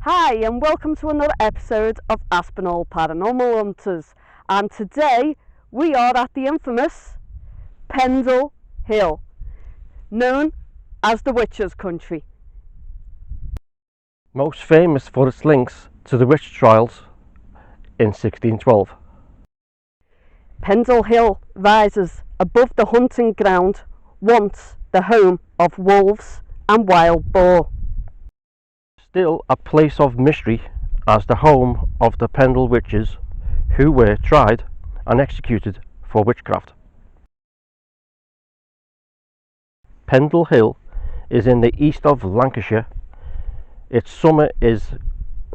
Hi and welcome to another episode of Aspinall Paranormal Hunters, and today we are at the infamous Pendle Hill, known as the Witches' Country. Most famous for its links to the witch trials in 1612. Pendle Hill rises above the hunting ground, once the home of wolves and wild boar. Still a place of mystery as the home of the Pendle witches who were tried and executed for witchcraft. Pendle Hill is in the east of Lancashire. Its summit is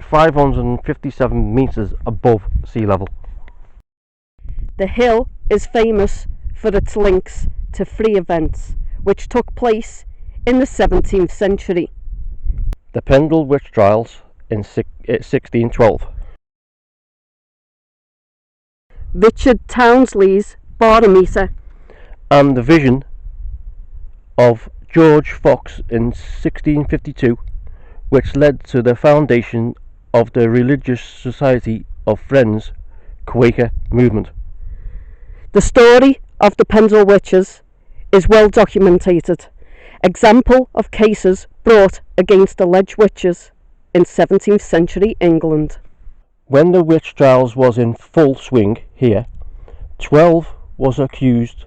557 metres above sea level. The hill is famous for its links to three events which took place in the 17th century. The Pendle witch trials in 1612. Richard Townsley's barometer. And the vision of George Fox in 1652, which led to the foundation of the Religious Society of Friends Quaker movement. The story of the Pendle witches is well documented. Example of cases brought against alleged witches in 17th century England. When the witch trials was in full swing here, 12 was accused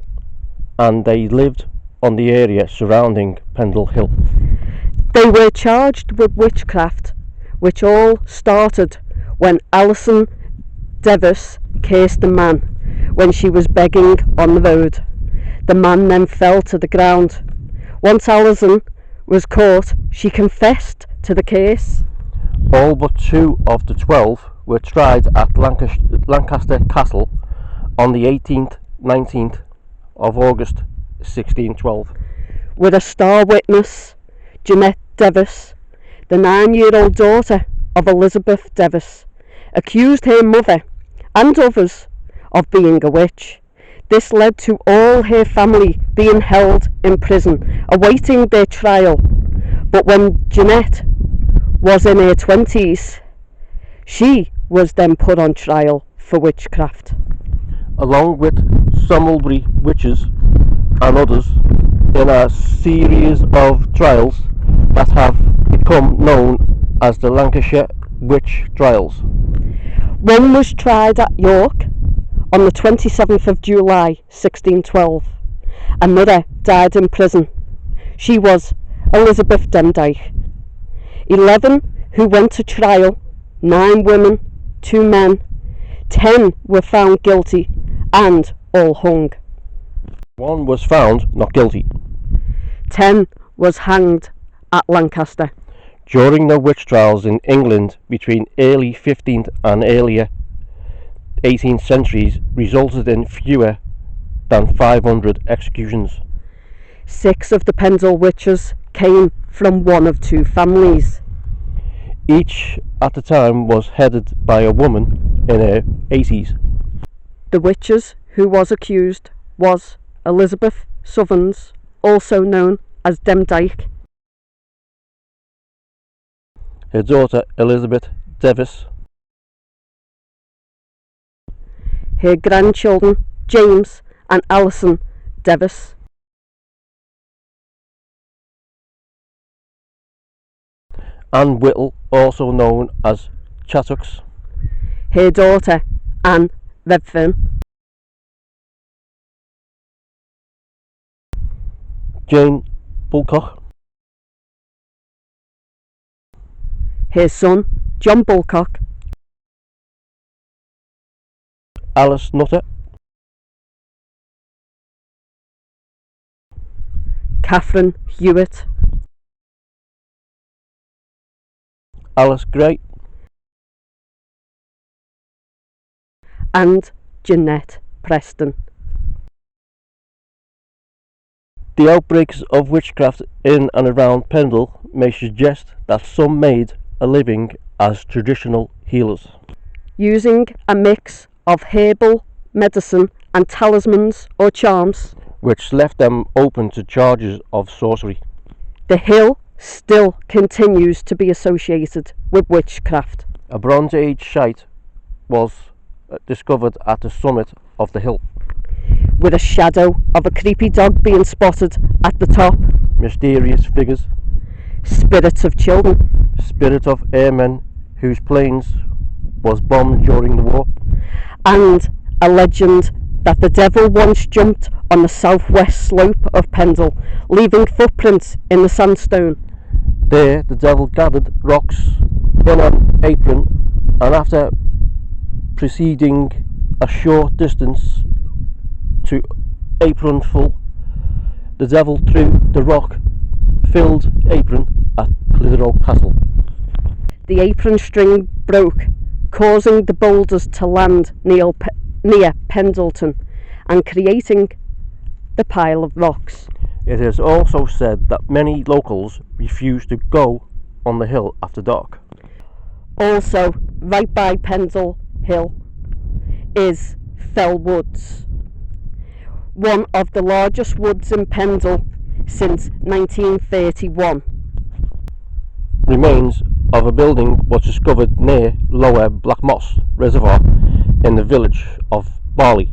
and they lived on the area surrounding Pendle Hill. They were charged with witchcraft, which all started when Alison Devis cursed a man when she was begging on the road. The man then fell to the ground. Once Alison was caught, she confessed to the case. All but 2 of the 12 were tried at Lancaster Castle on the 18th, 19th of August 1612. With a star witness, Jeanette Devis, the 9-year-old daughter of Elizabeth Devis, accused her mother and others of being a witch. This led to all her family being held in prison, awaiting their trial. But when Jeanette was in her 20s, she was then put on trial for witchcraft. Along with Somerbury witches and others in a series of trials that have become known as the Lancashire witch trials. One was tried at York on the 27th of July 1612. Another died in prison. She was Elizabeth Demdike. 11 who went to trial, 9 women, 2 men, 10 were found guilty and all hung. 1 was found not guilty. 10 was hanged at Lancaster. During the witch trials in England between early 15th and earlier 18th centuries resulted in fewer than 500 executions. 6 of the Pendle witches came from one of 2 families. Each at the time was headed by a woman in her 80s. The witches who was accused was Elizabeth Southerns, also known as Demdike, her daughter Elizabeth Devis, her grandchildren James and Alison Devis, Anne Whittle, also known as Chattox, her daughter Anne Redfern, Jane Bulcock, her son John Bulcock, Alice Nutter, Catherine Hewitt, Alice Gray, and Jeanette Preston. The outbreaks of witchcraft in and around Pendle may suggest that some made a living as traditional healers, using a mix of herbal medicine and talismans or charms, which left them open to charges of sorcery. The hill still continues to be associated with witchcraft. A Bronze Age site was discovered at the summit of the hill, with a shadow of a creepy dog being spotted at the top. Mysterious figures, Spirits of children, spirit of airmen whose planes was bombed during the war, and a legend that the devil once jumped on the southwest slope of Pendle, leaving footprints in the sandstone. There the devil gathered rocks in an apron, and after proceeding a short distance to apron full, the devil threw the rock filled apron at Clitheroe Castle. The apron string broke, causing the boulders to land near Pendleton and creating the pile of rocks. It is also said that many locals refused to go on the hill after dark. Also, right by Pendle Hill is Fell Woods, one of the largest woods in Pendle since 1931. Remains of a building was discovered near Lower Black Moss Reservoir in the village of Barley.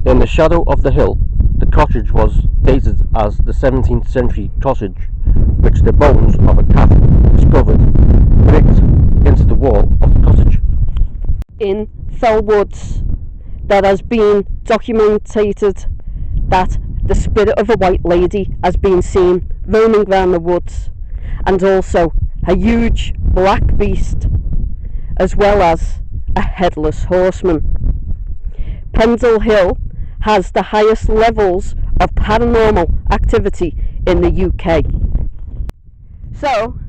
In the shadow of the hill, the cottage was dated as the 17th century cottage, which the bones of a cat discovered bricked into the wall of the cottage. In Fell Woods, there has been documented that the spirit of a white lady has been seen roaming around the woods, and also a huge black beast, as well as a headless horseman. Pendle Hill has the highest levels of paranormal activity in the UK. So,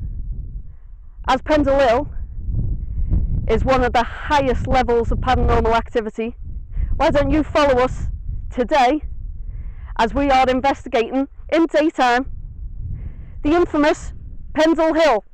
as Pendle Hill is one of the highest levels of paranormal activity, why don't you follow us today as we are investigating in daytime the infamous Pendle Hill.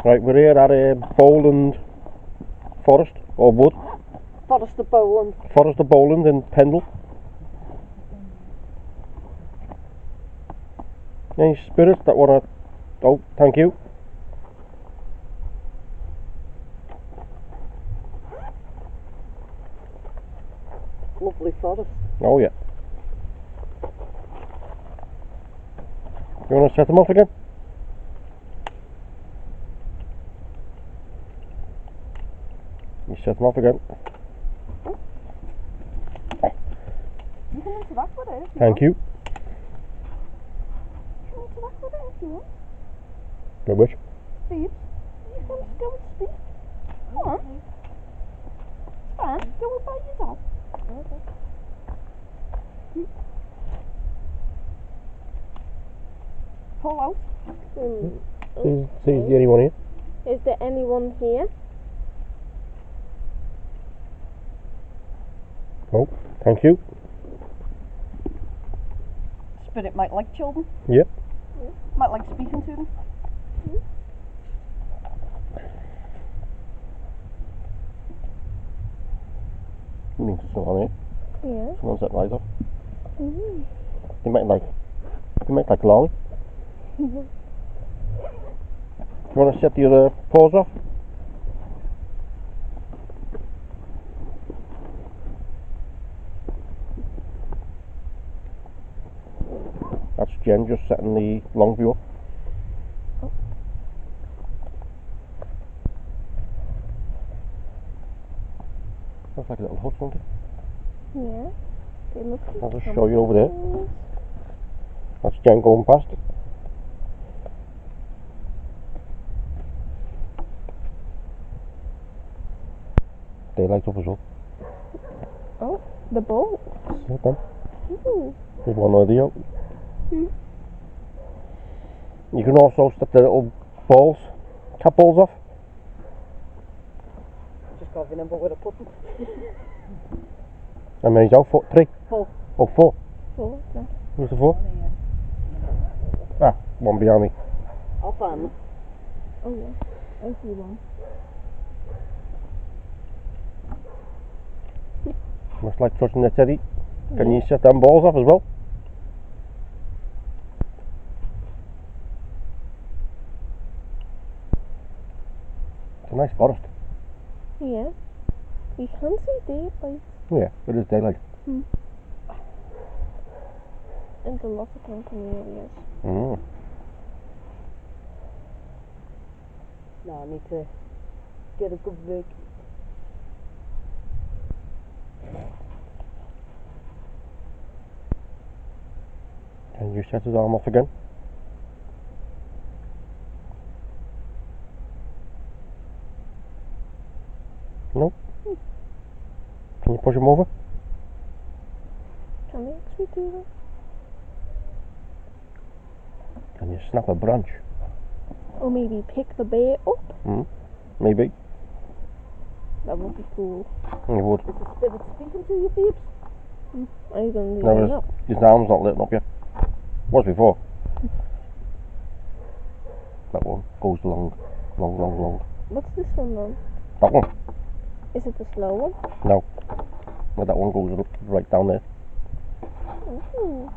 Right, we're here at Bowland Forest, or Wood. Forest of Bowland. Forest of Bowland in Pendle. Any spirits that want to... Oh, thank you. Lovely forest. Oh yeah. You want to set them off again? You set them off again. You can interact with it if you Thank you. want. You can interact with it if you want. Go which? Steve, you can just go and speak. Come on. It's fine. Go and by yourself. Okay. Pull out. She's the only one here. Is there anyone here? Oh, thank you. Spirit might like children. Yeah. Might like speaking to them. You mean someone here? Yeah. Someone's set light off. Mm-hmm. You might like lolly. You want to set the other paws off? That's Jen just setting the long view up. Looks like a little hut, doesn't it? Yeah. They look I'll just show you over there. That's Jen going past. Daylight up as well. Oh, the boat. Yeah, then. Ooh. There's one idea. You can also set the little balls, cap balls off. Just got to remember where to put them. How many's out? 3? 4. Oh, 4. Oh, no. Who's the 4? Ah, one behind me. I'll find them. Oh, yeah. I see one. Much like touching the teddy. Can you set them balls off as well? It's a nice forest. Yeah. You can see daylight. Yeah, it is daylight. And a lot of camping areas. Mm. No, I need to get a good break. Can you set his arm off again? No? Can you push him over? Can they actually do that? Can you snap a branch? Or maybe pick the bear up? Maybe. That would be cool. You would. Is the spirit speaking to you, babes? Are you going to do No, that? his arm's not lit up yet. Was before. That one goes long. What's this one then? That one? Is it the slow one? No. But that one goes right down there. Ooh.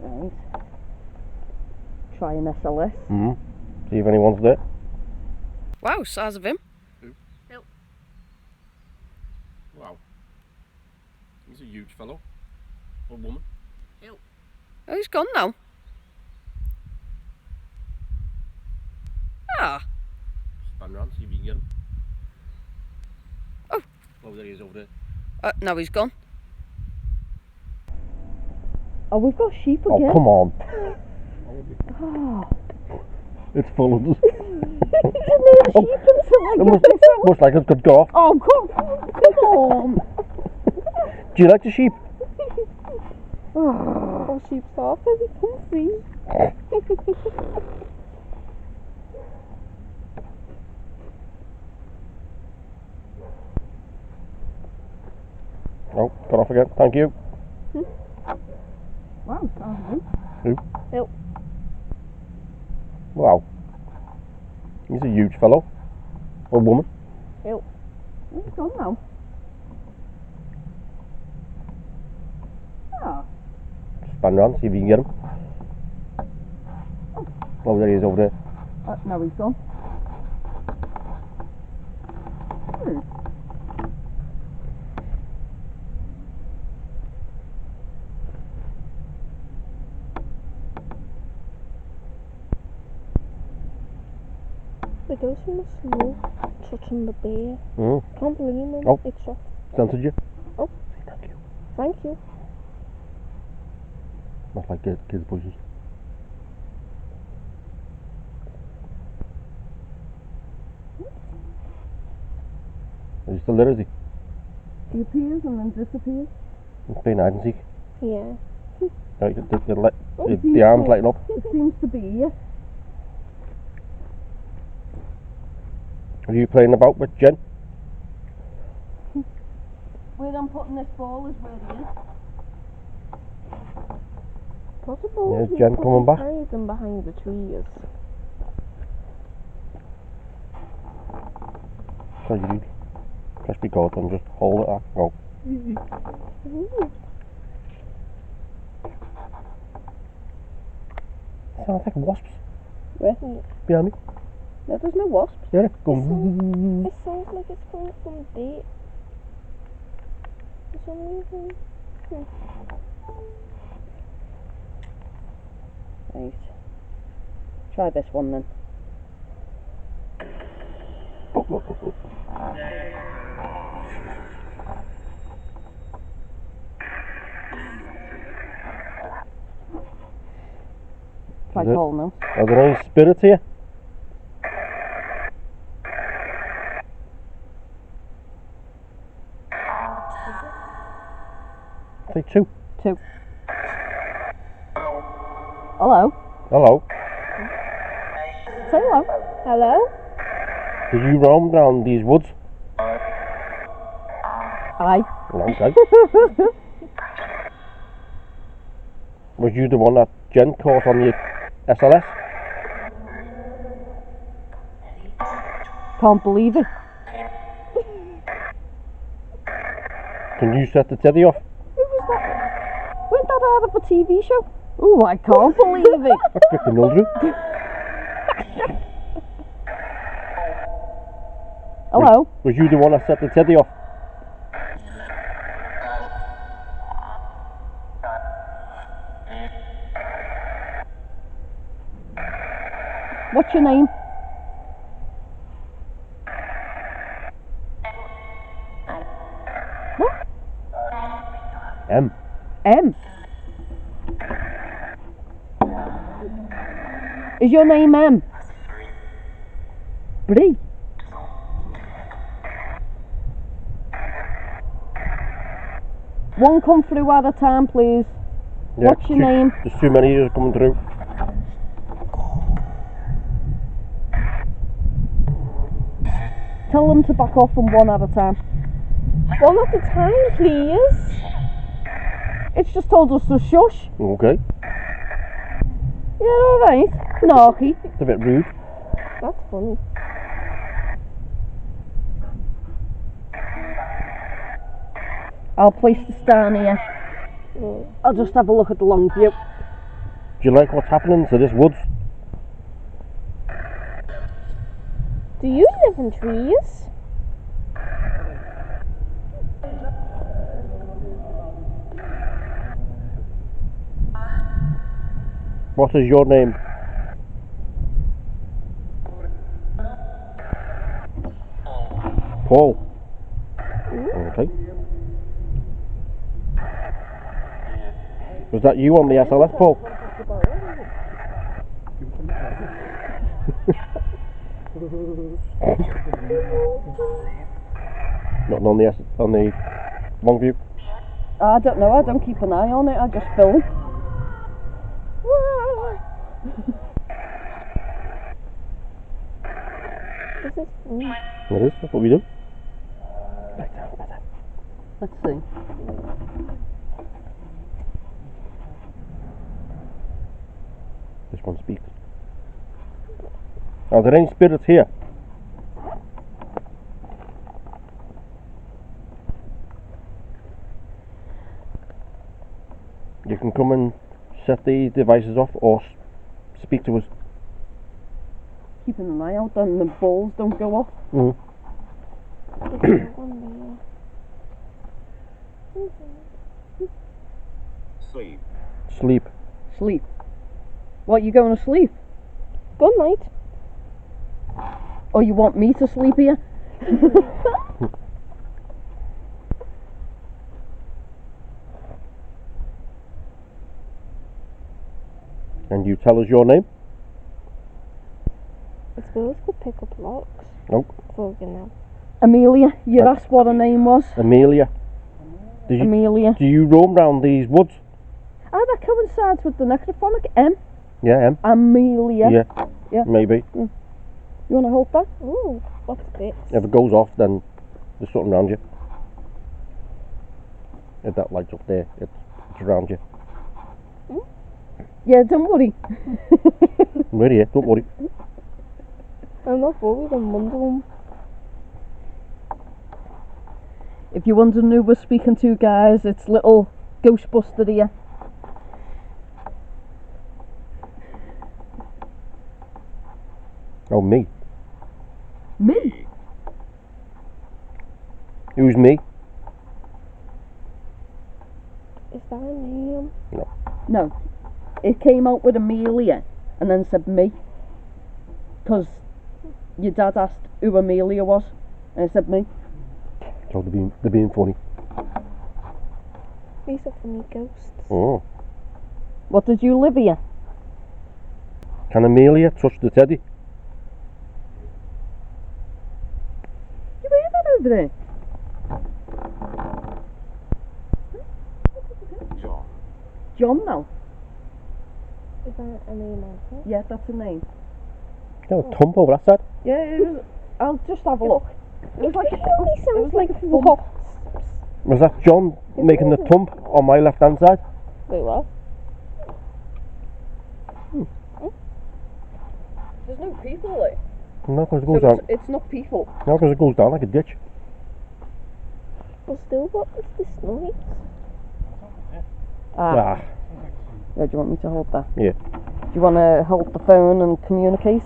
Right. Try an SLS. See if anyone's there. Wow, size of him. Hill. Wow. He's a huge fellow. Or woman. Oh, he's gone now. Ah. Stand round, see if you can get him. Oh. Oh, there he is over there. No, he's gone. Oh, we've got sheep Oh, again. come on. Oh. It's full of us. Oh, It must like it could go off. oh, come on. Do you like the sheep? Oh, sheep's are very comfy. Oh, got off again. Thank you. Wow, sounds good. Who? Hill. Wow. He's a huge fellow. Or woman. Hill. He's gone now. Ah. Span round, see if you can get him. Oh, there he is over there. Now he's gone. It goes from the snow touching the bear. Can't believe it. Oh. It's soft. Answered you. Oh. Say thank you. Thank you. Not like kids' bushes. Is he still there, is he? He appears and then disappears. He's playing hide and seek. Yeah. Right, the arm's lighting up. It seems to be, yeah. Are you playing about with Jen? Where I'm putting this ball is where he is. Possible. Yeah, Jen coming back. Hide them behind the trees. So you do. Press record and just hold it up. Go. Sounds like wasps. Where? Behind me. No, there's no wasps. Yeah, go. It sounds like it's coming from there. For some reason. Right. Try this one then. Try call now. Are there any spirits here? Say two. Two. Hello. Hello. Say hello. Hello? Did you roam down these woods? Aye. Okay. Was you the one that Jen caught on the SLS? Can't believe it. Can you set the teddy off? Who was that? Went that out of a TV show? Ooh, I can't believe it. That's quick to Mildred. Hello. Was you the one that set the teddy off? What's your name? What? M. M. Is your name M? Bree. One come through at a time, please. Yeah, What's your name? There's too many of us coming through. Tell them to back off from one at a time. One at a time, please. It's just told us to shush. Okay. Yeah, alright. Naughty. It's a bit rude. That's funny. I'll place this down here. Mm. I'll just have a look at the long view. Do you like what's happening to this woods? Do you live in trees? What is your name? Paul. Okay. Was that you on the SLS, Paul? Not on the long view. I don't know, I don't keep an eye on it, I just film. This is funny. It is. That's what we do. Let's see. This one speaks. Are there any spirits here? You can come and set the devices off or speak to us. Keeping an eye out and the balls don't go off. Mm. Sleep. Sleep. Sleep. What, you going to sleep? Good night. Or you want me to sleep here? And you tell us your name? I suppose we could pick up locks. Nope. For you know. Amelia. You asked what her name was. Amelia. Amelia. Do you roam round these woods? Ah, that coincides with the necrophonic M. Yeah, Amelia. Yeah. Yeah. Maybe. You want to hold that? Ooh, what's this? If it goes off, then there's something around you. If that light's up there, it's around you. Yeah, don't worry. We're here, don't worry. I'm not worried, I'm wondering. If you're wondering who we're speaking to, guys, it's little Ghostbuster here. Oh, me. Me? Who's me? Is that a name? No. It came out with Amelia and then said me. Because your dad asked who Amelia was and it said me. So they're being funny. These are funny ghosts. Oh. What did you live here? Can Amelia touch the teddy? You hear that over there? John. John now? Is that a name also? Yeah, that's a name. No, a thump over that side. Yeah, it was, I'll just have a look. It was like It sounds like a what? Was that John making the thump on my left hand side? Wait, what? There's no people there. No, because it goes down. It's not people. No, because it goes down like a ditch. But still, what is this noise? Ah. Yeah, do you want me to hold that? Yeah. Do you want to hold the phone and communicate?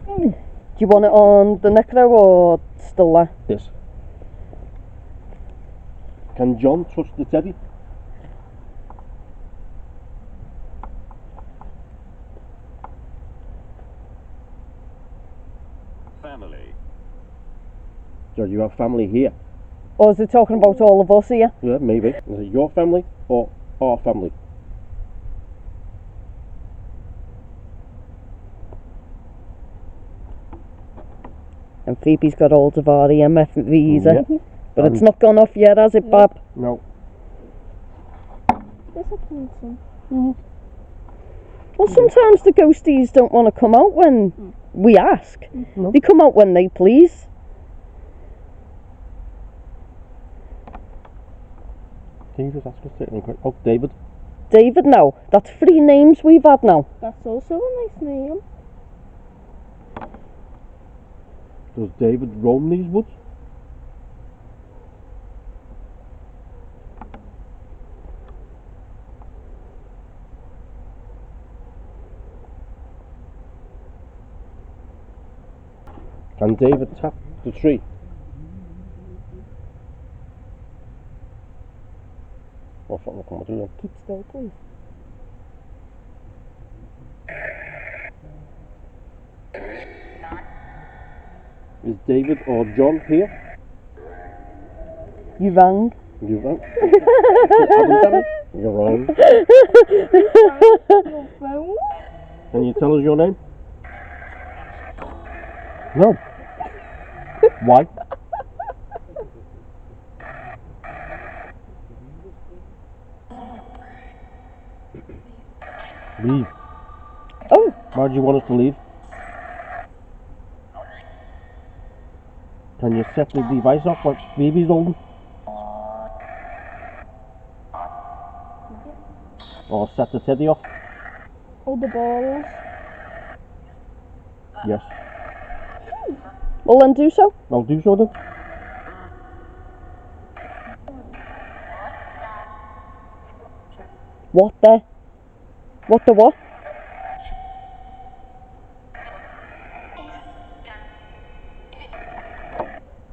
Do you want it on the necro or still there? This. Can John touch the teddy? Family. So you have family here? Or is it talking about all of us here? Yeah, maybe. Is it your family or our family? And Phoebe's got hold of our EMF visa. Yeah. But it's not gone off yet, has it, Bob? No. There's a pencil. Well, sometimes the ghosties don't want to come out when we ask. No. They come out when they please. Can you just ask us to take quick? Oh, David. David now. That's 3 names we've had now. That's also a nice name. Does David roam these woods? Can David tap the tree? Or something will come through then. Keep still, please. Is David or John here? You rang. You rang? Adam, tell me. You're wrong. Your phone? Can you tell us your name? No. Why? Leave. Oh, Why do you want us to leave? Can you set the device off what Phoebe's holding? Or set the teddy off? All the balls. Yes. Well then do so. I'll do so then. What the what?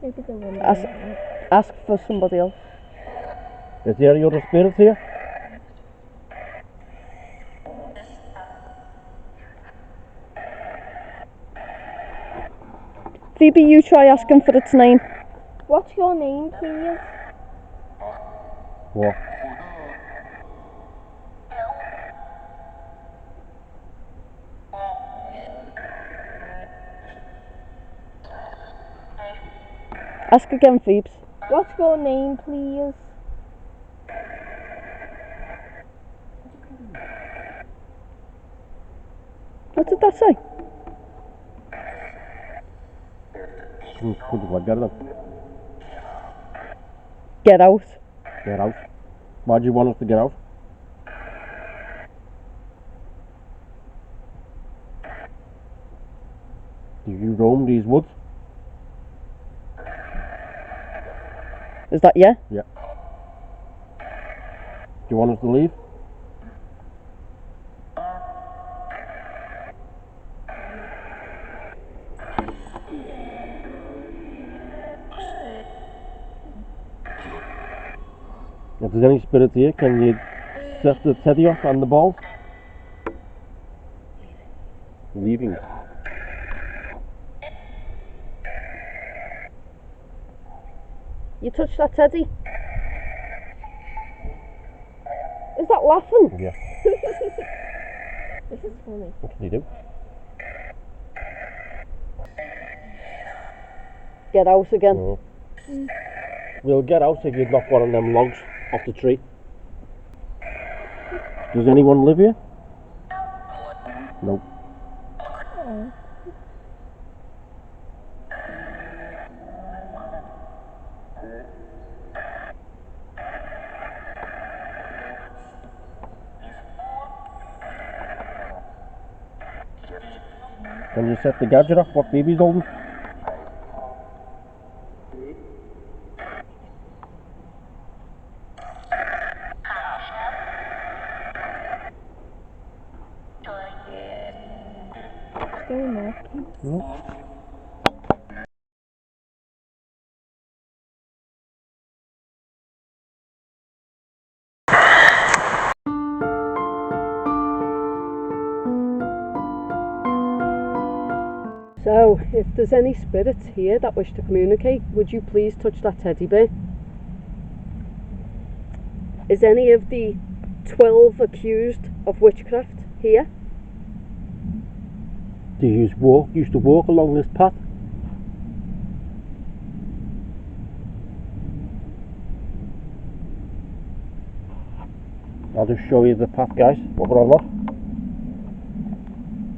Maybe they won't. Ask for somebody else. Is there any other spirits here? Phoebe, you try asking for its name. What's your name, please? What? Ask again, Phoebes. What's your name, please? What did that say? Couldn't quite get it then. Get out. Get out. Why do you want us to get out? Do you roam these woods? Is that yeah? Yeah. Do you want us to leave? If there's any spirits here, can you set the teddy off and the ball? Leaving. You touched that teddy. Is that laughing? Yeah. This is funny. What do you do? Get out again. Oh. We'll get out if you knock one of them logs off the tree. Does anyone live here? No. Oh. Can you set the gadget off what Phoebe's holding? Still knocking. No. So, if there's any spirits here that wish to communicate, would you please touch that teddy bear? Is any of the 12 accused of witchcraft here? Do you used to walk along this path? I'll just show you the path, guys. What we're on what?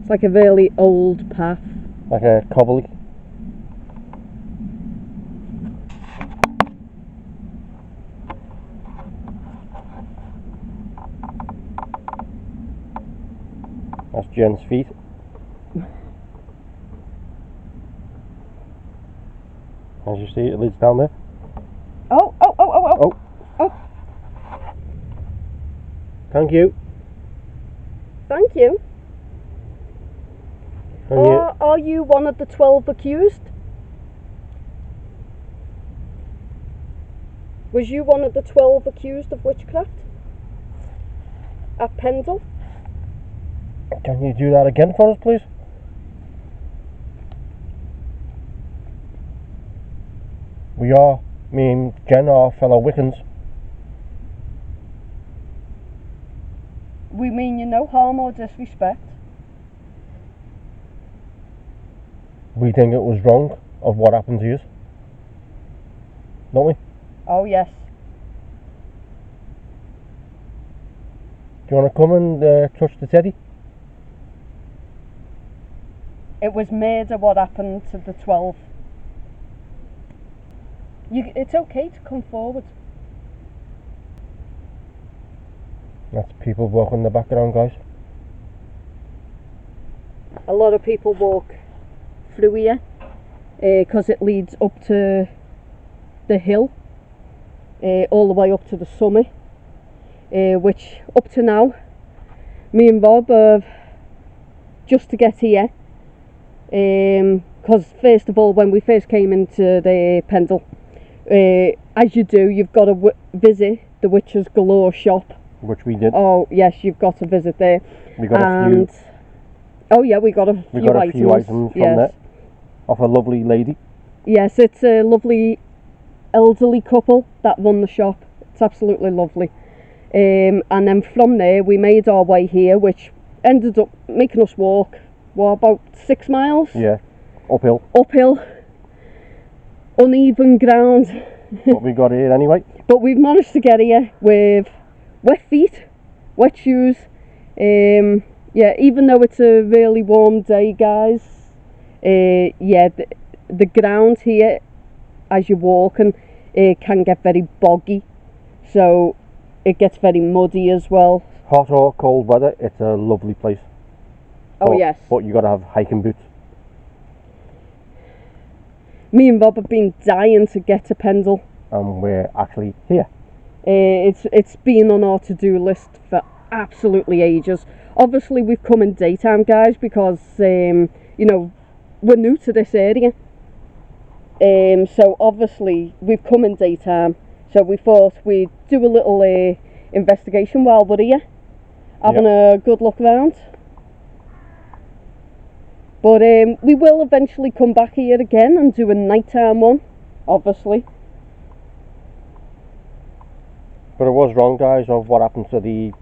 It's like a really old path. Like a cobbly. That's Jen's feet. As you see, it leads down there. Oh. Oh. Thank you. Thank you. And you, Are you one of the 12 accused? Was you one of the 12 accused of witchcraft? At Pendle? can you do that again for us, please? Me and Jen are fellow Wiccans. We mean you no harm or disrespect. We think it was wrong of what happened to us. Don't we? Oh yes. Do you want to come and touch the teddy? It was murder what happened to the 12. It's okay to come forward. That's people walking in the background, guys. A lot of people walk through here because it leads up to the hill, all the way up to the summit, which up to now me and Rob have just to get here, because first of all, when we first came into the Pendle, as you do, you've got to visit the Witches Galore shop, which we did. Oh yes, you've got to visit there. We got a few. Oh yeah, we got a few items from there off a lovely lady. Yes, it's a lovely elderly couple that run the shop. It's absolutely lovely. And then from there we made our way here, which ended up making us walk, about 6 miles? Yeah, uphill. Uneven ground. But we got here anyway. But we've managed to get here with wet feet, wet shoes. Yeah, even though it's a really warm day, guys, yeah, the ground here as you're walking, it can get very boggy, so it gets very muddy as well. Hot or cold weather, it's a lovely place. Oh yes. But you got to have hiking boots. Me and Rob have been dying to get to Pendle. And we're actually here. It's been on our to-do list for absolutely ages. Obviously we've come in daytime, guys, because you know, we're new to this area. So obviously we've come in daytime, so we thought we'd do a little investigation while we're here, having a good look around. But we will eventually come back here again and do a nighttime one, obviously. But it was wrong, guys, of what happened to the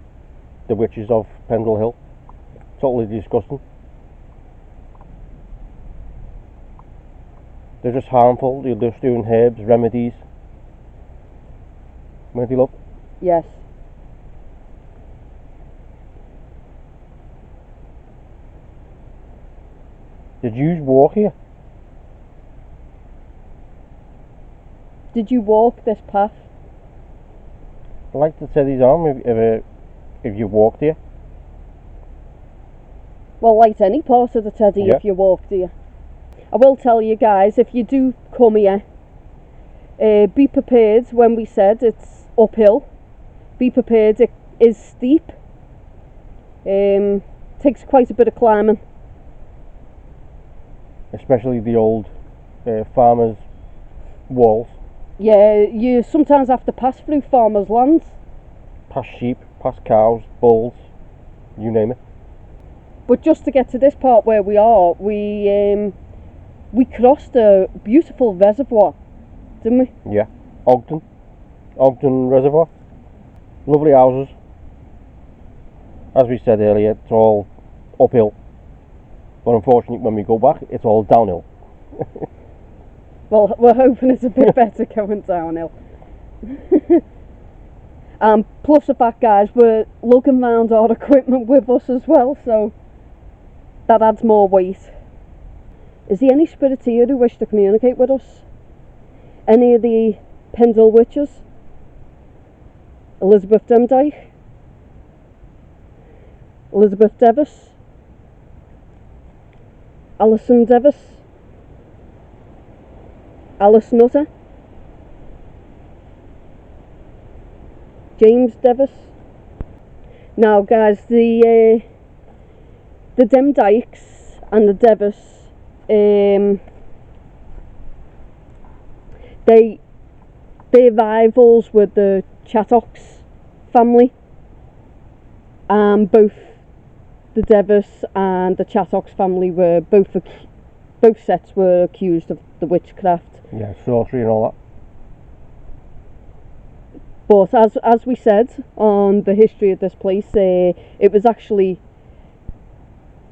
witches of Pendle Hill. Totally disgusting. They're just harmful. They're just doing herbs, remedies. Where do you look? Yes. Did you walk here? Did you walk this path? I'd like to say these arm if you walked here. Well, like any part of the Teddy, if you walked here. I will tell you guys, if you do come here, be prepared. When we said it's uphill, be prepared. It is steep. Takes quite a bit of climbing. Especially the old farmers' walls. Yeah, you sometimes have to pass through farmers' lands. Past sheep, past cows, bulls, you name it. But just to get to this part where we are, we crossed a beautiful reservoir, didn't we? Yeah, Ogden Reservoir. Lovely houses. As we said earlier, it's all uphill. But unfortunately, when we go back, it's all downhill. Well, we're hoping it's a bit better going downhill. Plus the fact, guys, we're lugging around our equipment with us as well, so that adds more weight. Is there any spirits here who wish to communicate with us? Any of the Pendle witches? Elizabeth Demdike? Elizabeth Devis? Alison Devis? Alice Nutter? James Devis? Now, guys, the Demdikes and the Devis, their rivals were the Chattocks family, and both the Devis and the Chattocks family were both sets were accused of the witchcraft. Yeah, sorcery and all that. But as we said on the history of this place, it was actually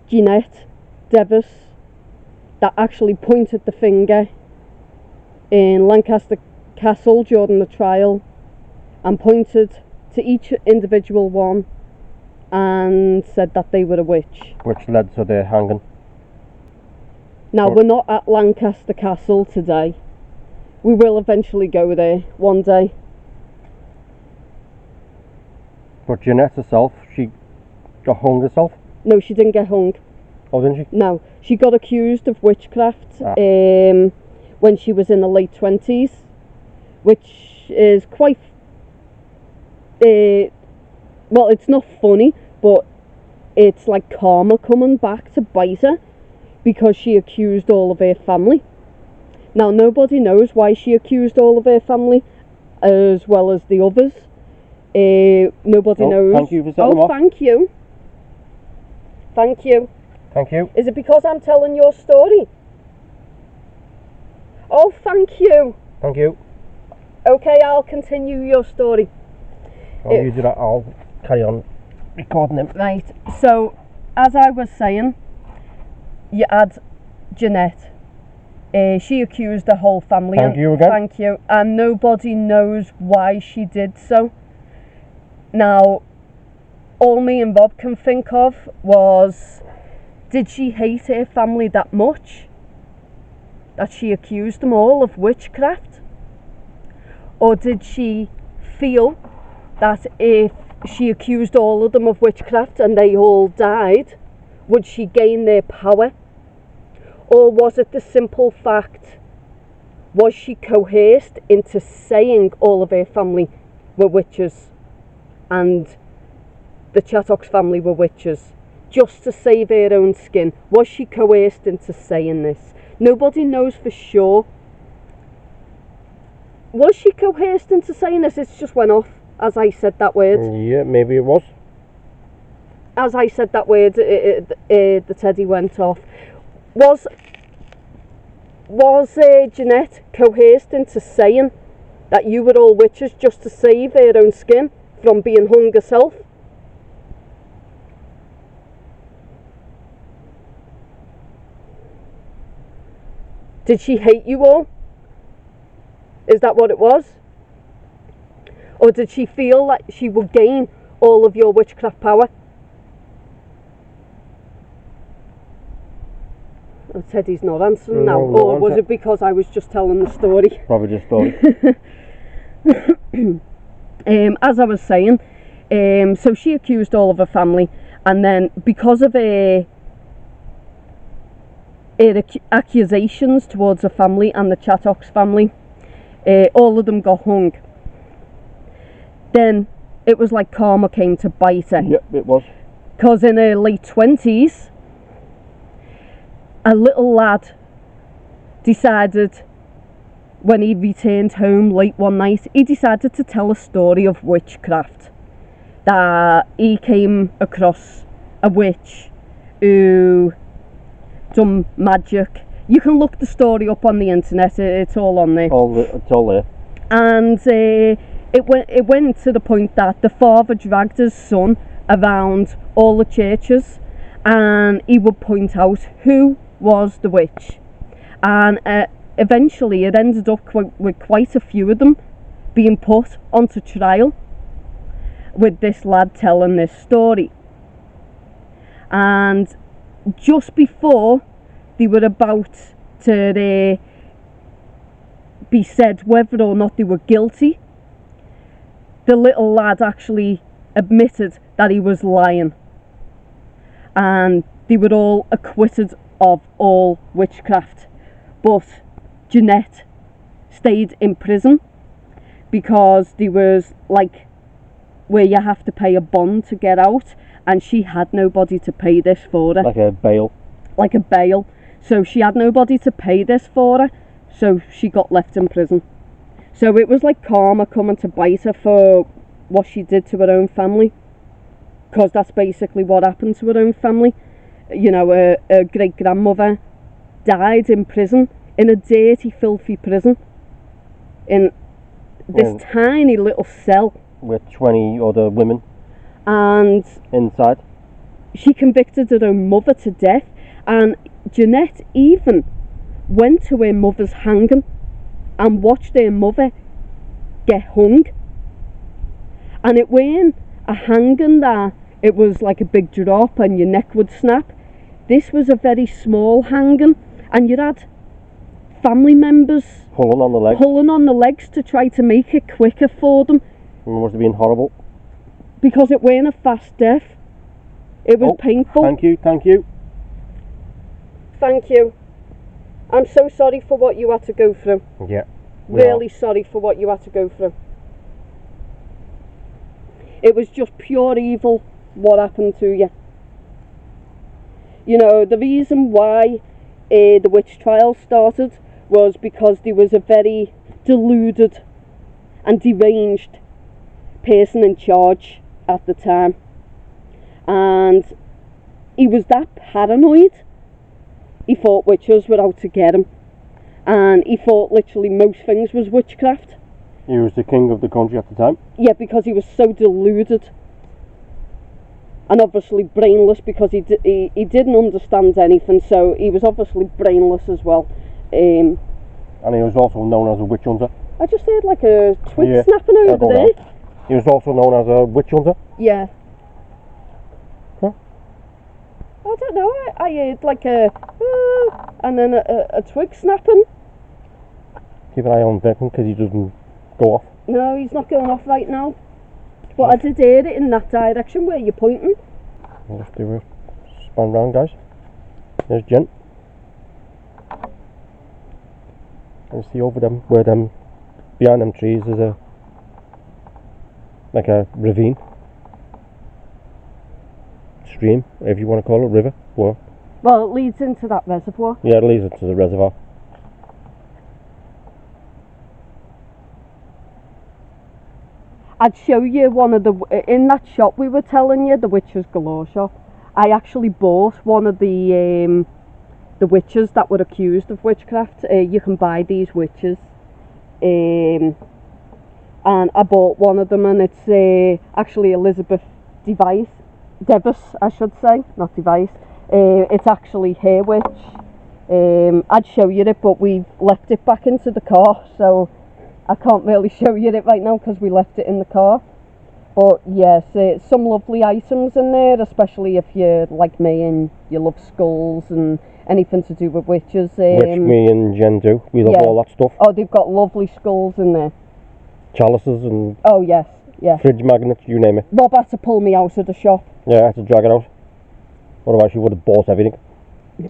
Jeanette Devis that actually pointed the finger in Lancaster Castle during the trial and pointed to each individual one and said that they were a witch. Which led to their hanging. Now, we're not at Lancaster Castle today. We will eventually go there one day. But Jeanette herself, she got hung herself? No, she didn't get hung. Oh, didn't she? No, she got accused of witchcraft when she was in the late 20s, which is quite... well, it's not funny, but it's like karma coming back to bite her because she accused all of her family. Now, nobody knows why she accused all of her family as well as the others. Nobody knows. Thank you for setting them off. Thank you. Thank you. Thank you. Is it because I'm telling your story? Oh, thank you. Thank you. Okay, I'll continue your story. Oh, you do that, I'll carry on recording them. Right, so, as I was saying, you had Jeanette. She accused the whole family. Thank you again. Thank you. And nobody knows why she did so. Now, all me and Bob can think of was, did she hate her family that much that she accused them all of witchcraft? Or did she feel that if she accused all of them of witchcraft and they all died, would she gain their power? Or was it the simple fact, was she coerced into saying all of her family were witches and the Chattox family were witches, just to save her own skin? Was she coerced into saying this? Nobody knows for sure. Was she coerced into saying this? It just went off as I said that word. Yeah, maybe it was. As I said that word, the teddy went off. Was Jeanette coerced into saying that you were all witches just to save her own skin from being hung herself? Did she hate you all? Is that what it was? Or did she feel that she would gain all of your witchcraft power? Oh, Teddy's not answering now. Or was it because I was just telling the story? Probably just story. As I was saying, so she accused all of her family, and then because of her accusations towards her family and the Chattox family, all of them got hung. Then it was like karma came to bite her. Yep, it was. Because in her late 20s, a little lad decided, when he returned home late one night, he decided to tell a story of witchcraft. That he came across a witch who done magic. You can look the story up on the internet, it's all on there. It's all there. And it went to the point that the father dragged his son around all the churches and he would point out who was the witch. And eventually it ended up with quite a few of them being put onto trial, with this lad telling this story. And just before they were about to be said whether or not they were guilty, the little lad actually admitted that he was lying, and they were all acquitted of all witchcraft. But Jeanette stayed in prison because there was like where you have to pay a bond to get out, and she had nobody to pay this for her. Like a bail. Like a bail. So she had nobody to pay this for her, so she got left in prison. So it was like karma coming to bite her for what she did to her own family, because that's basically what happened to her own family. You know, her great-grandmother died in prison, in a dirty, filthy prison, in this tiny little cell. With 20 other women. And inside. She convicted her own mother to death, and Jeanette even went to her mother's hanging and watched her mother get hung. And it weren't a hanging that it was like a big drop and your neck would snap. This was a very small hanging, and you had family members pulling on the leg. pulling on the legs to try to make it quicker for them. It must have been horrible. Because it weren't a fast death. It was painful. Thank you, thank you. Thank you. I'm so sorry for what you had to go through. Yeah. Really sorry for what you had to go through. It was just pure evil what happened to you. You know, the reason why the witch trial started was because there was a very deluded and deranged person in charge at the time, and he was that paranoid. He thought witches were out to get him, and he thought literally most things was witchcraft. He was the king of the country at the time. Yeah, because he was so deluded and obviously brainless, because he didn't understand anything, so he was obviously brainless as well. And he was also known as a witch hunter. I just heard like a twig snapping over there. He was also known as a witch hunter. Yeah. Huh? I don't know, I heard like a and then a twig snapping. Keep an eye on Declan because he doesn't go off. No, he's not going off right now. But I did hear it in that direction where you're pointing. I'll just do a span round, guys. There's Jen. And see over them, where them, behind them trees, there's a, like a ravine. Stream, if you want to call it, river. Well, it leads into that reservoir. Yeah, it leads into the reservoir. I'd show you one of the, in that shop we were telling you, the Witches Galore shop, I actually bought one of the witches that were accused of witchcraft. You can buy these witches, and I bought one of them, and it's actually Elizabeth Devis, I should say, not Device. It's actually her witch. I'd show you it, but we've left it back into the car, so I can't really show you it right now because we left it in the car. But yes, some lovely items in there, especially if you're like me and you love skulls and anything to do with witches. Which me and Jen do. We love all that stuff. Oh, they've got lovely skulls in there. Chalices and yes. fridge magnets, you name it. Rob had to pull me out of the shop. Yeah, I had to drag it out. Otherwise you would have bought everything.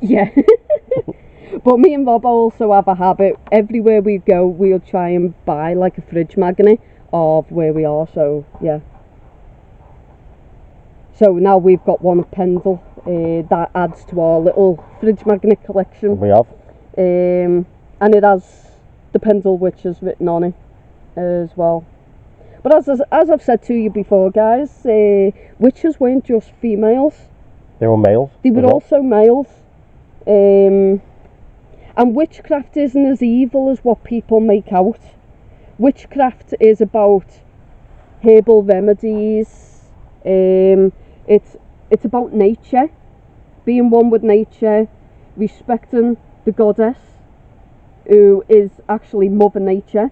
Yeah. But me and Rob also have a habit. Everywhere we go, we'll try and buy like a fridge magnet of where we are. So yeah. So now we've got one of Pendle that adds to our little fridge magnet collection. We have. And it has the Pendle Witches written on it as well. But as I've said to you before, guys, witches weren't just females. They were males. They were also males. And witchcraft isn't as evil as what people make out. Witchcraft is about herbal remedies. It's about nature, being one with nature, respecting the goddess, who is actually Mother Nature,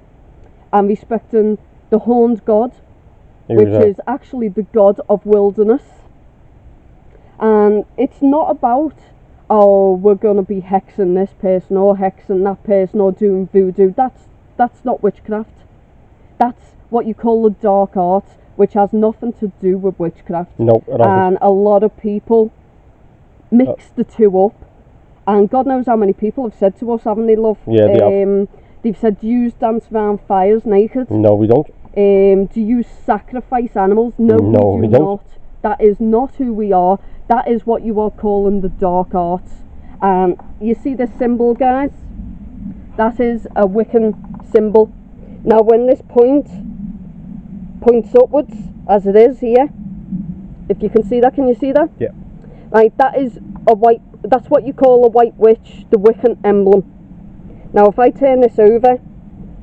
and respecting the horned god, which is actually the god of wilderness. And it's not about, oh, we're going to be hexing this person or hexing that person or doing voodoo. That's not witchcraft. That's what you call the dark arts, which has nothing to do with witchcraft. Nope, it hasn't. And a lot of people mix the two up. And God knows how many people have said to us, haven't they, love? Yeah, they have. They've said, do you dance around fires naked? No, we don't. Do you sacrifice animals? No, we do not. That is not who we are. That is what you are calling the dark arts. And you see this symbol, guys? That is a Wiccan symbol. Now when this points upwards, as it is here, if you can see that, can you see that? Yeah. Right, that is a white, that's what you call a white witch, the Wiccan emblem. Now if I turn this over,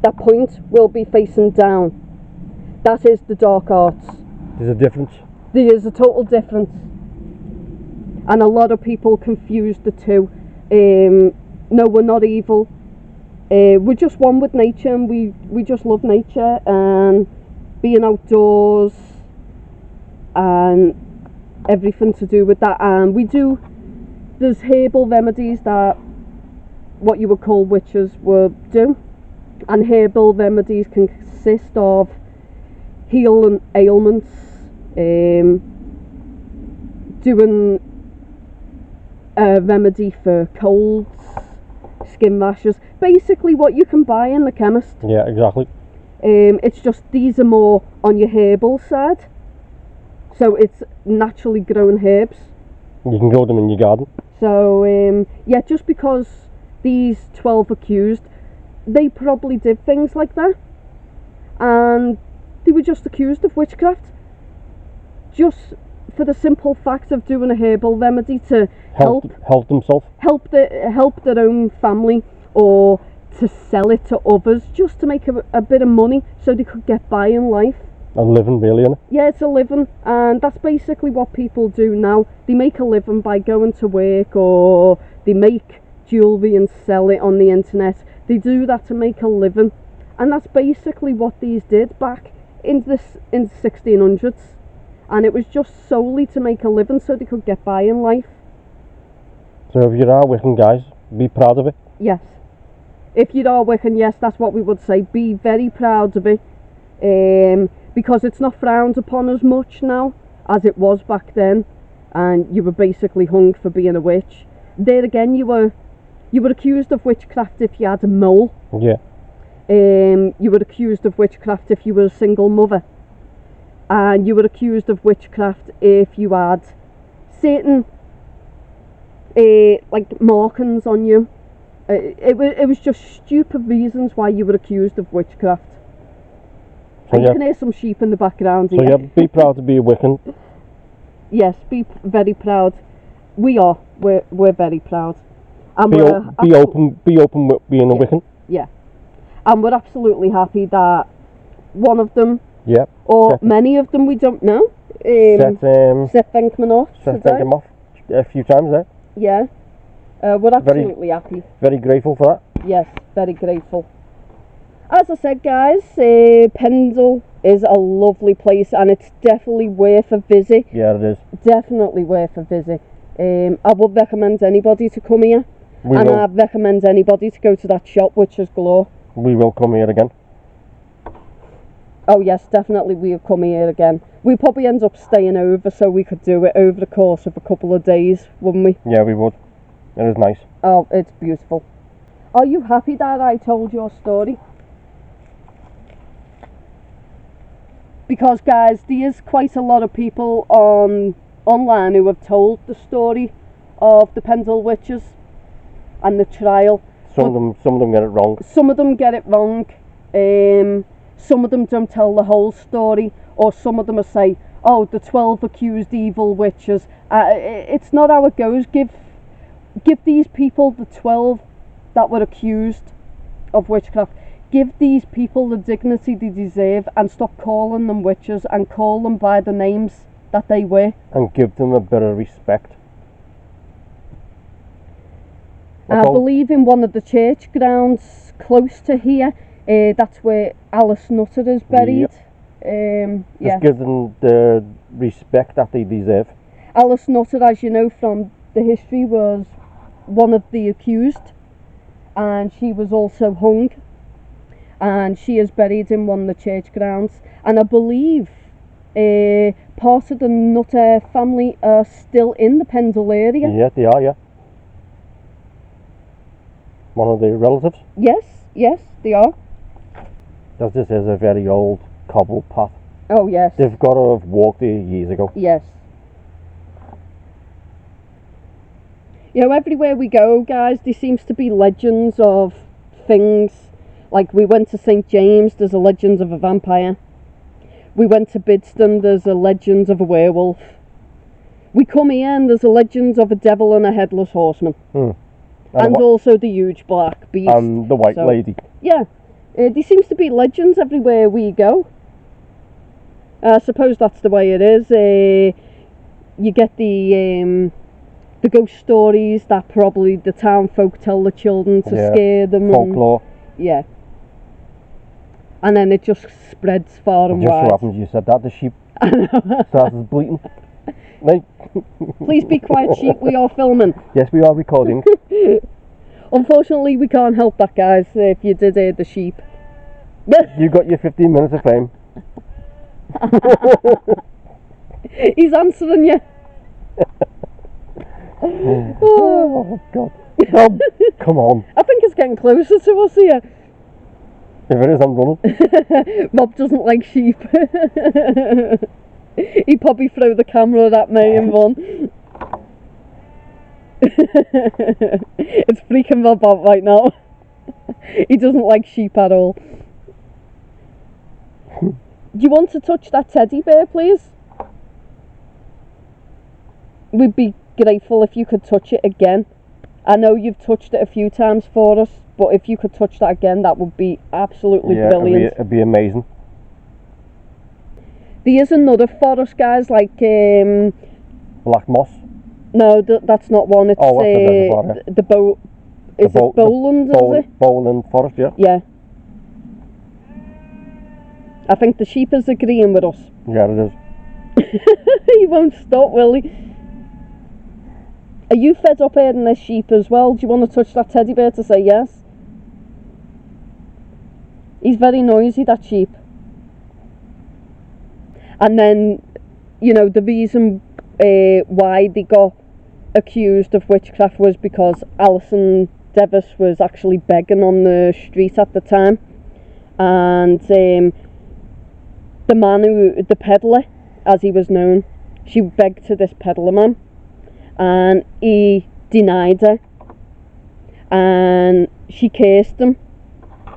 that point will be facing down. That is the dark arts. There's a difference. There is a total difference. And a lot of people confuse the two. No, we're not evil. We're just one with nature, and we just love nature and being outdoors and everything to do with that. And there's herbal remedies that what you would call witches would do. And herbal remedies can consist of healing ailments, doing a remedy for colds, skin rashes, basically what you can buy in the chemist. Yeah, exactly. It's just these are more on your herbal side, so it's naturally grown herbs. You can grow them in your garden. So yeah, just because these 12 accused, they probably did things like that, and they were just accused of witchcraft, just for the simple fact of doing a herbal remedy to help themselves, help their own family, or to sell it to others, just to make a bit of money so they could get by in life. A living, really, innit? Yeah, it's a living, and that's basically what people do now. They make a living by going to work, or they make jewellery and sell it on the internet. They do that to make a living, and that's basically what these did back in the 1600s, and it was just solely to make a living so they could get by in life. So if you are Wiccan, guys, be proud of it. Yes. If you are Wiccan, yes, that's what we would say. Be very proud of it, because it's not frowned upon as much now as it was back then, and you were basically hung for being a witch. There again, you were accused of witchcraft if you had a mole. Yeah. You were accused of witchcraft if you were a single mother, and you were accused of witchcraft if you had certain like markings on you. It was just stupid reasons why you were accused of witchcraft. So you can hear some sheep in the background here. So yeah, be proud to be a Wiccan. Yes, be very proud. We are. We're very proud. And be open with being a Wiccan. Yeah. And we're absolutely happy that one of them, or many of them, we don't know, Seth Venkman off a few times there. Yeah. We're absolutely happy. Very grateful for that. Yes, very grateful. As I said, guys, Pendle is a lovely place, and it's definitely worth a visit. Yeah, it is. Definitely worth a visit. I would recommend anybody to come here, I'd recommend anybody to go to that shop, Witch's Glow. We will come here again. Oh yes, definitely we'll come here again. We'd probably end up staying over so we could do it over the course of a couple of days, wouldn't we? Yeah, we would. It is nice. Oh, it's beautiful. Are you happy that I told your story? Because, guys, there's quite a lot of people online who have told the story of the Pendle witches and the trial. Some of them get it wrong. Some of them get it wrong. Some of them don't tell the whole story, or some of them will say, "Oh, the 12 accused evil witches." It's not how it goes. Give these people, the 12 that were accused of witchcraft, give these people the dignity they deserve, and stop calling them witches and call them by the names that they were. And give them a bit of respect. I believe in one of the church grounds close to here, that's where Alice Nutter is buried. Just give them the respect that they deserve. Alice Nutter, as you know from the history, was one of the accused, and she was also hung, and she is buried in one of the church grounds. And I believe part of the Nutter family are still in the Pendle area. Yeah, they are, yeah. One of the relatives? Yes, they are. Because this is a very old cobbled path. Oh, yes. They've got to have walked here years ago. Yes. You know, everywhere we go, guys, there seems to be legends of things. Like, we went to St. James, there's a legend of a vampire. We went to Bidston, there's a legend of a werewolf. We come here and there's a legend of a devil and a headless horseman. And also the huge black beast. And the white lady. Yeah. There seems to be legends everywhere we go. I suppose that's the way it is. You get the ghost stories that probably the town folk tell the children to scare them. Folklore. Yeah. And then it just spreads far and wide. It just so happens you said that, the sheep started bleating. Right. Please be quiet, sheep, we are filming. Yes, we are recording. Unfortunately, we can't help that, guys, if you did hear the sheep. You got your 15 minutes of fame. He's answering you. Oh, God. Oh, come on. I think it's getting closer to us here. If it is, I'm running. Rob doesn't like sheep. He'd probably throw the camera at me and run. It's freaking Rob out right now. He doesn't like sheep at all. Do you want to touch that teddy bear, please? We'd be grateful if you could touch it again. I know you've touched it a few times for us, but if you could touch that again, that would be absolutely brilliant. It'd be amazing. There is another forest, guys, like Black moss. no, that's not one. It's Oh, what's the reservoir, yeah. the bow. Is it Bowland? Is it? Bowland Forest, yeah. Yeah. I think the sheep is agreeing with us. Yeah, it is. He won't stop, will he? Are you fed up hearing this sheep as well? Do you want to touch that teddy bear to say yes? He's very noisy, that sheep. And then, you know, the reason why they got accused of witchcraft was because Alison Devis was actually begging on the street at the time. And the man the peddler, as he was known, she begged to this peddler man. And he denied her, and she cursed him,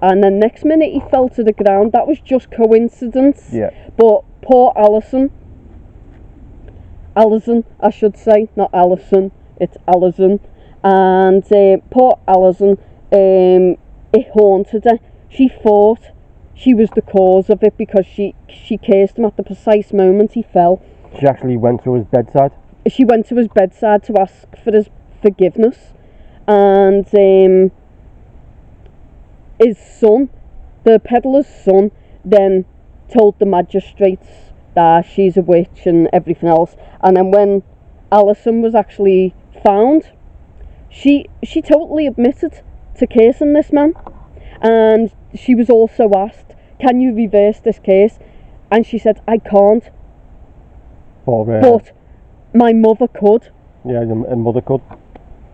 and the next minute he fell to the ground. That was just coincidence. Yeah. But poor Alison, I should say, not Alison, it's Alison, and poor Alison, it haunted her. She thought she was the cause of it because she cursed him at the precise moment he fell. She actually went to his bedside. She went to his bedside to ask for his forgiveness, and his son, the peddler's son, then told the magistrates that she's a witch and everything else. And then when Alison was actually found, she totally admitted to cursing this man, and she was also asked, "Can you reverse this case?" And she said, "I can't, but my mother could." Yeah, your mother could.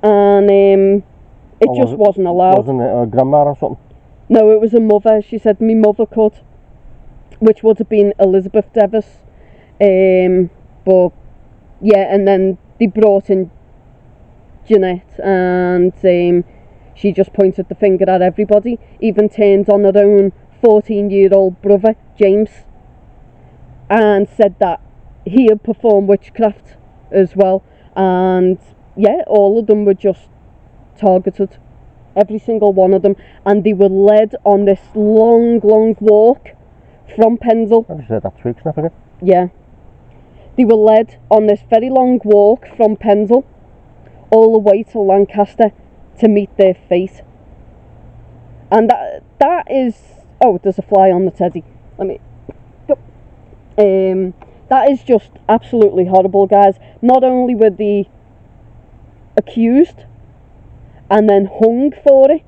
And it just wasn't allowed. Wasn't it a grandma or something? No, it was a mother. She said my mother could, which would have been Elizabeth Devis. But yeah, and then they brought in Jeanette, and she just pointed the finger at everybody, even turned on her own 14-year-old brother, James, and said that he had performed witchcraft as well. And yeah, all of them were just targeted, every single one of them, and they were led on this long walk from Pendle. I just said that tweak snapping it. Yeah, they were led on this very long walk from Pendle all the way to Lancaster to meet their fate. And that is, oh, there's a fly on the teddy. Let me go. That is just absolutely horrible, guys. Not only were they accused and then hung for it,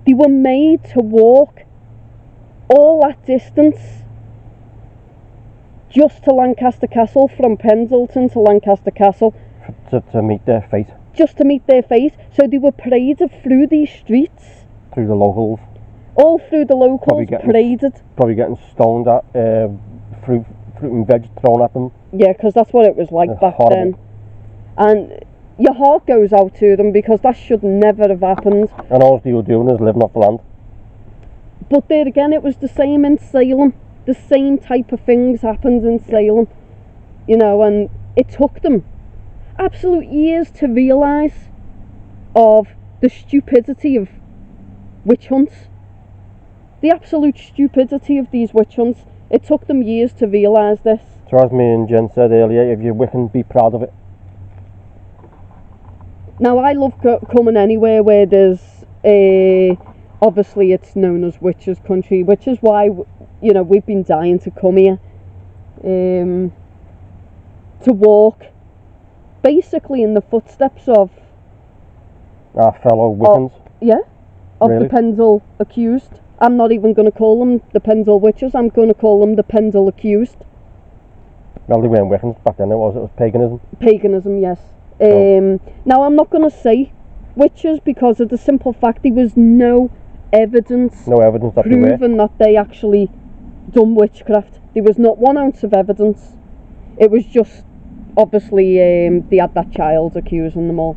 they were made to walk all that distance just to Lancaster Castle, from Pendleton to Lancaster Castle. To meet their fate. Just to meet their fate. So they were paraded through these streets. Through the locals. All through the locals, paraded. Probably getting stoned at, fruit and veg thrown at them. Yeah, because that's what it was like back horrible. then. And your heart goes out to them, because that should never have happened. And all they were doing is living off the land. But there again, it was the same in Salem. The same type of things happened in Salem. You know, and it took them absolute years to realise of the stupidity of witch hunts. The absolute stupidity of these witch hunts. It took them years to realise this. So as me and Jen said earlier, if you're Wiccan, be proud of it. Now, I love coming anywhere where there's obviously it's known as witches country, which is why, you know, we've been dying to come here, to walk basically in the footsteps of Our fellow Wiccans. Yeah, of Really? the Pendle accused. I'm not even going to call them the Pendle witches, I'm going to call them the Pendle accused. Well, they weren't Wiccans back then, it was paganism. Paganism, yes. Now, I'm not going to say witches because of the simple fact there was no evidence No evidence that they were. proven that they actually done witchcraft. There was not 1 ounce of evidence. It was just, obviously, they had that child accusing them all.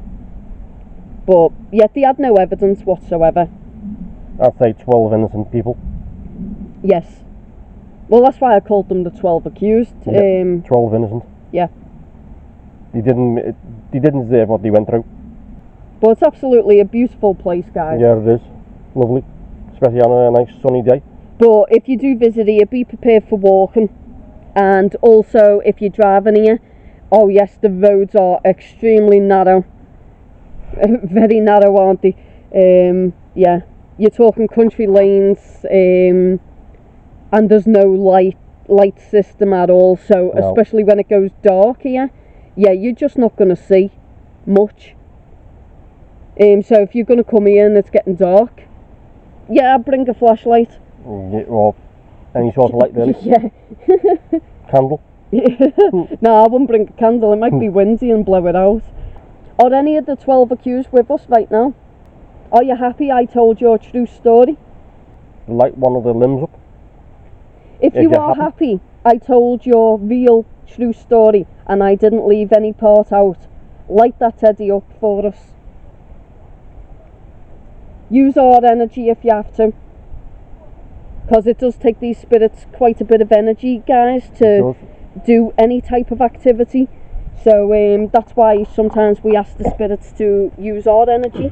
But yet they had no evidence whatsoever. I'd say 12 innocent people. Yes. Well, that's why I called them the 12 accused. Yeah, 12 innocent. Yeah. They didn't deserve what they went through. But it's absolutely a beautiful place, guys. Yeah, it is. Lovely. Especially on a nice sunny day. But if you do visit here, be prepared for walking. And also, if you're driving here, oh yes, the roads are extremely narrow. Very narrow, aren't they? Yeah, you're talking country lanes, and there's no light system at all. So No. especially when it goes dark here, yeah, you're just not going to see much. So if you're going to come here and it's getting dark, yeah, bring a flashlight. Yeah, or any sort of light, really. Yeah. Candle. No, I wouldn't bring a candle. It might be windy and blow it out. Are any of the 12 accused with us right now? Are you happy I told your true story? Light one of the limbs up. If you are happy I told your real true story and I didn't leave any part out, light that teddy up for us. Use our energy if you have to, because it does take these spirits quite a bit of energy, guys, to do any type of activity. So that's why sometimes we ask the spirits to use our energy.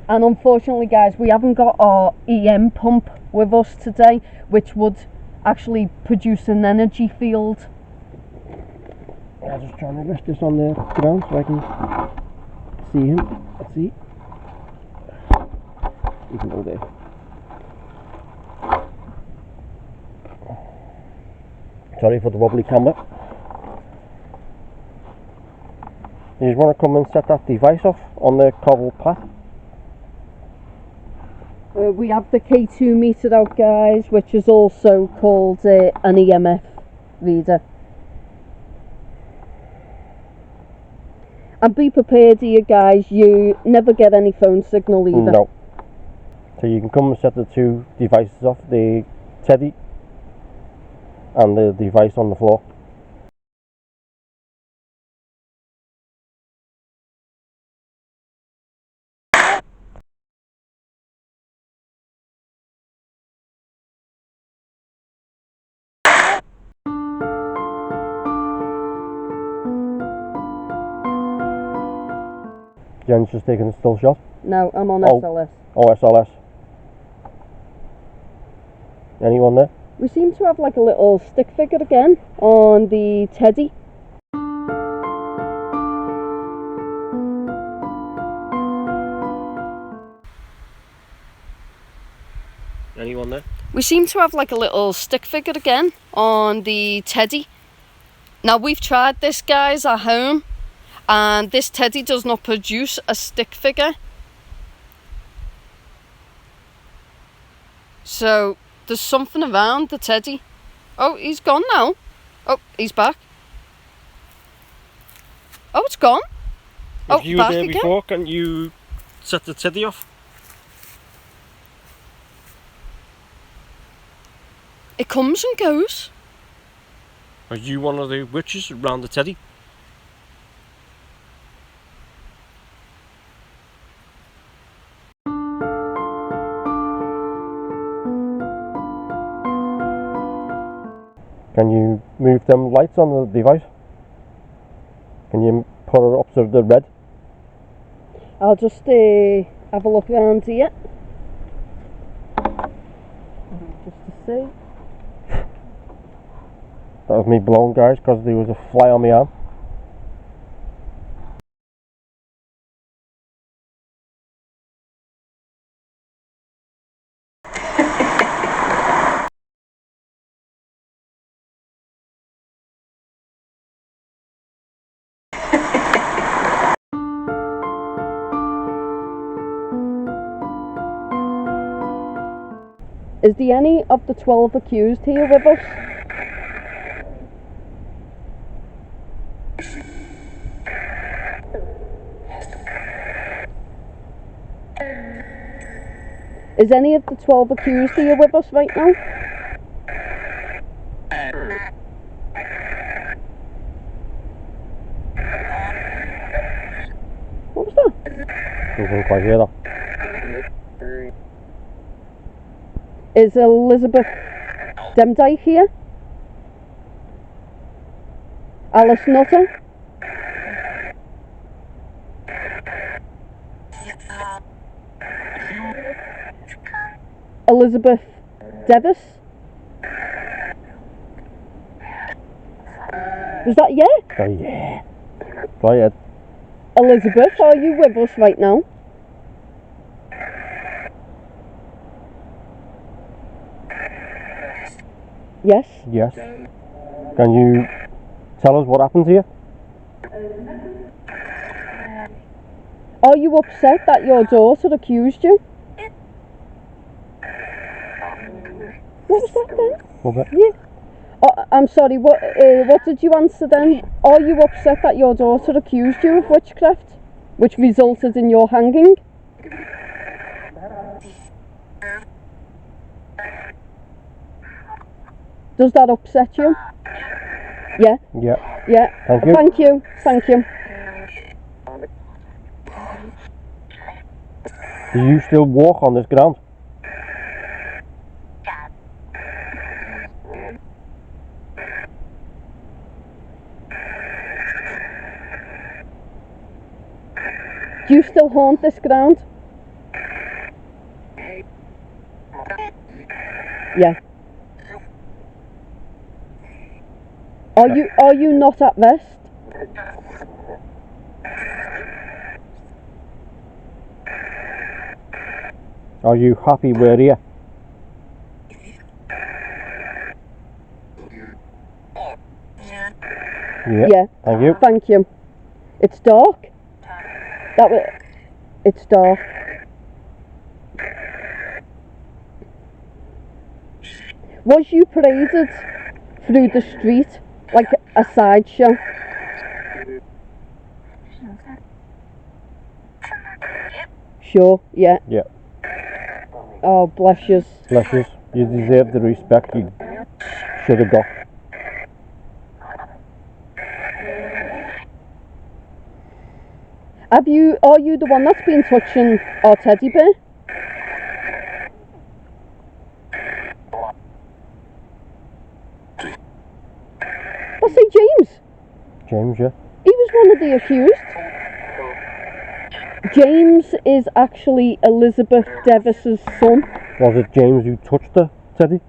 And unfortunately, guys, we haven't got our EM pump with us today, which would actually produce an energy field. I'm just trying to rest this on the ground so I can see him. Let's see. You can go there. Sorry for the wobbly camera. You just want to come and set that device off on the cobble path. We have the K2 meter out, guys, which is also called an EMF reader. And be prepared here, guys, you never get any phone signal either. No. So you can come and set the 2 devices off, the teddy and the device on the floor. Jen's just taking a still shot. No, I'm on Oh. SLS. Oh, SLS. Anyone there? We seem to have like a little stick figure again on the teddy. Anyone there? We seem to have like a little stick figure again on the teddy. Now, we've tried this, guys, at home, and this teddy does not produce a stick figure. So there's something around the teddy. Oh, he's gone now. Oh, he's back. Oh, it's gone. If you were back there again. before, can you set the teddy off? It comes and goes. Are you one of the witches around the teddy? Can you move them lights on the device? Can you put it up to the red? I'll just have a look around here. Just to see. That was me blown, guys, because there was a fly on my arm. Is there any of the 12 accused here with us? Is any of the 12 accused here with us right now? What was that? I didn't quite hear that. Is Elizabeth Demdike here? Alice Nutter? Elizabeth Devis? Was that yeah? Oh yeah. Go ahead. Elizabeth, are you with us right now? Yes? Yes. Can you tell us what happened here? Are you upset that your daughter accused you? What was that then? Was it? Yeah. Oh, I'm sorry, what did you answer then? Are you upset that your daughter accused you of witchcraft, which resulted in your hanging? Does that upset you? Yeah? Yeah. Yeah. Thank you. Thank you. Thank you. Do you still walk on this ground? Do you still haunt this ground? Yeah. Are you not at rest? Are you happy we're here? Yeah. Thank you. Thank you. It's dark. It's dark. Was you paraded through the street like a sideshow? Sure, yeah. Yeah. Oh, bless you. Bless you. You deserve the respect you should have got. Are you the one that's been touching our teddy bear? Let's say James. James, yeah. He was one of the accused. James is actually Elizabeth Devis's son. Was it James who touched the teddy?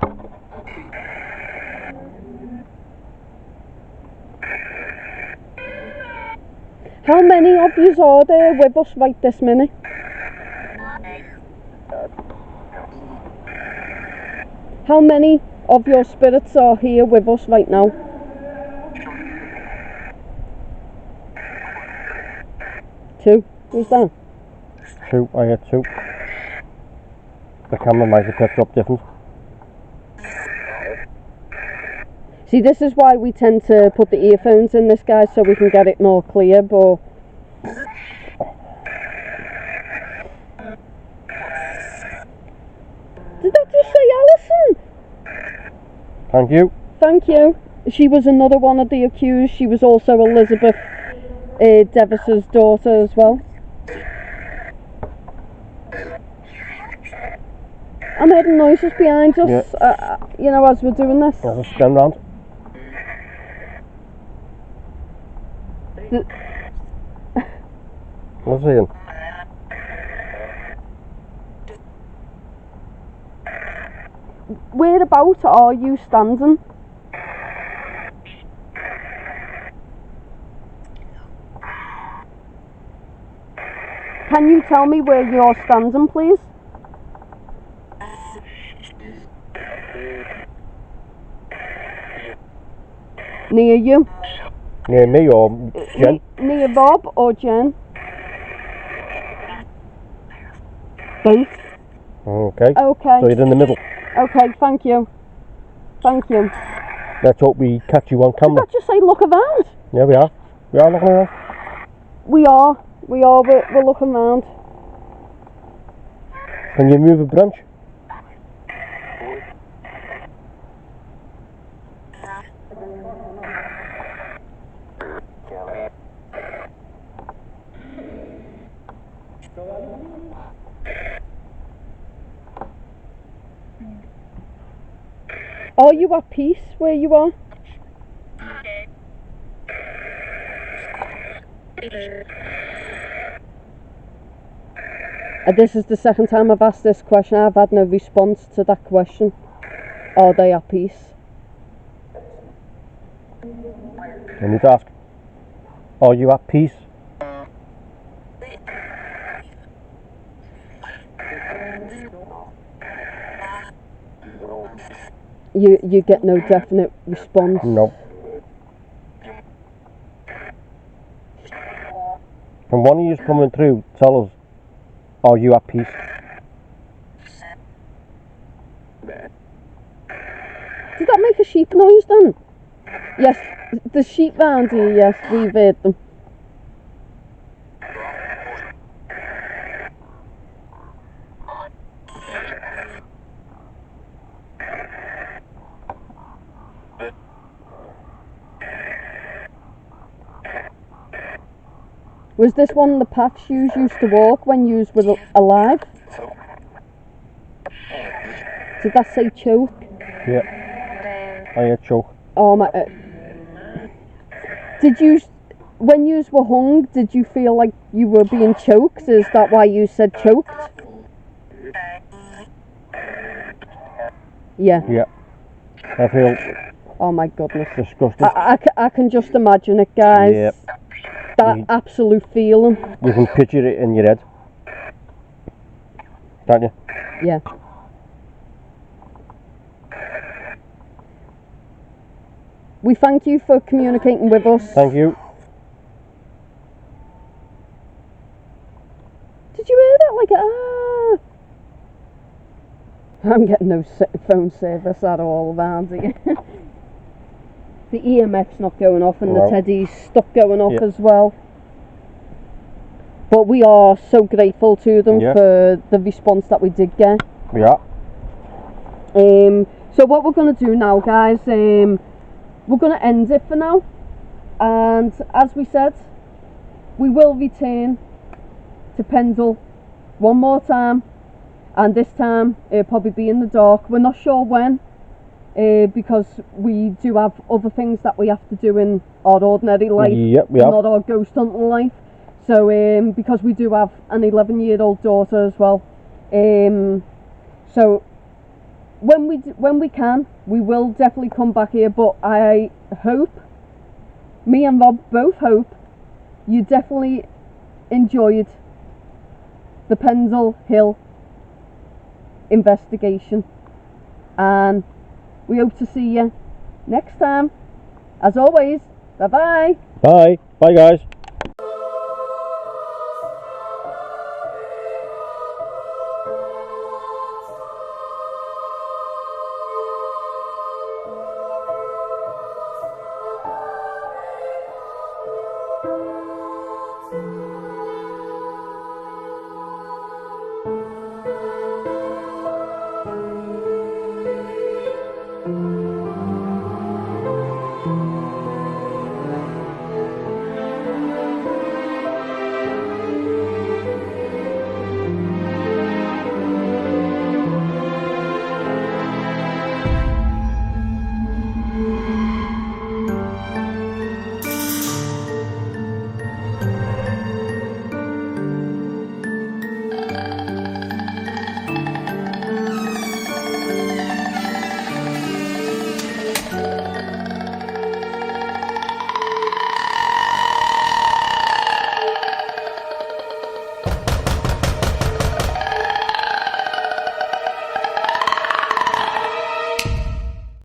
How many of you are there with us right this minute? How many of your spirits are here with us right now? Two. Who's that? Two. I had two. The camera might have picked up different. See, this is why we tend to put the earphones in this, guys, so we can get it more clear, but... Did that just say Alison? Thank you. Thank you. She was another one of the accused. She was also Elizabeth Devis's daughter as well. I'm hearing noises behind us, you know, as we're doing this. I'll just spin round. What's he in? Whereabout are you standing? Can you tell me where you're standing, please? Near you? Near me or Jen? Near Bob or Jen? Both. Okay. Okay. So you're in the middle. Okay, thank you. Thank you. Let's hope we catch you on Did camera. that just say look around? Yeah, we are. We are looking around. We are. We're looking round. Can you move a branch? Are you at peace where you are? This is the second time I've asked this question. I've had no response to that question. Are they at peace? I need to ask. Are you at peace? You get no definite response. No. Can one of you coming through tell us, are you at peace? Did that make a sheep noise then? Yes, the sheep round here, yes, we've heard them. Was this one of the paths you used to walk when you were alive? Did that say choke? Yeah. I heard choke. Oh my... did you... When you were hung, did you feel like you were being choked? Is that why you said choked? Yeah. Yeah. I feel Oh my goodness. disgusting. I can just imagine it, guys. Yeah. That absolute feeling. You can picture it in your head. Can't you? Yeah. We thank you for communicating with us. Thank you. Did you hear that? Like, I'm getting no phone service at all around here. The EMF's not going off and the Teddy's stuck going off as well. But we are so grateful to them for the response that we did get. We are. So what we're going to do now, guys, we're going to end it for now. And as we said, we will return to Pendle one more time. And this time, it'll probably be in the dark. We're not sure when. Because we do have other things that we have to do in our ordinary life, not our ghost hunting life. So because we do have an 11-year-old daughter as well, so when we can, we will definitely come back here. But I hope, me and Rob both hope, you definitely enjoyed the Pendle Hill investigation, and we hope to see you next time. As always, bye-bye. Bye. Bye, guys.